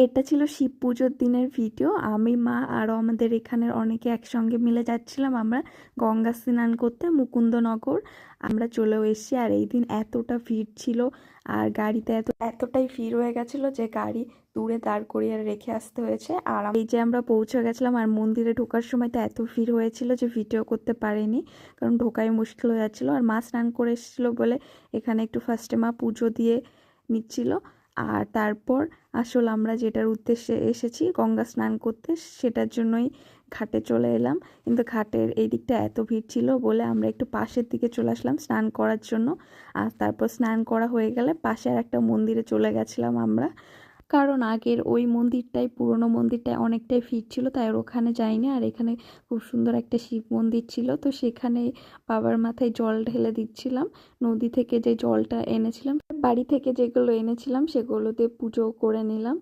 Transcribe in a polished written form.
এটা ছিল শিব পুজোর দিনের ভিডিও। আমি, মা আরও আমাদের এখানের অনেকে একসঙ্গে মিলে যাচ্ছিলাম আমরা গঙ্গা স্নান করতে মুকুন্দনগর। আমরা চলেও এসেছি, আর এই দিন এতটা ভিড় ছিল আর গাড়িতে এতটাই ভিড় হয়ে গেছিলো যে গাড়ি দূরে দাঁড় করিয়ে রেখে আসতে হয়েছে। আর এই যে আমরা পৌঁছে গেছিলাম, আর মন্দিরে ঢোকার সময় তো এত ভিড় হয়েছিল যে ভিডিও করতে পারিনি, কারণ ঢোকাই মুশকিল হয়ে যাচ্ছিলো। আর মা স্নান করে এসেছিলো বলে এখানে একটু ফার্স্টে মা পুজো দিয়ে নিচ্ছিল। আর তারপর আসল আমরা যেটার উদ্দেশ্যে এসেছি গঙ্গা স্নান করতে, সেটার জন্যই ঘাটে চলে এলাম। কিন্তু ঘাটের এই দিকটা এত ভিড় ছিল বলে আমরা একটু পাশের দিকে চলে আসলাম স্নান করার জন্য। আর তারপর স্নান করা হয়ে গেলে পাশে আর একটা মন্দিরে চলে গেছিলাম আমরা, কারণ আগের ওই মন্দিরটাই, পুরনো মন্দিরটায় অনেকটাই ভিড় ছিল, তাই আর ওখানে যাইনি। আর এখানে খুব সুন্দর একটা শিব মন্দির ছিল, তো সেখানে বাবার মাথায় জল ঢেলে দিচ্ছিলাম। নদী থেকে যে জলটা এনেছিলাম, বাড়ি থেকে যেগুলো এনেছিলাম সেগুলো দিয়ে পুজো করে নিলাম।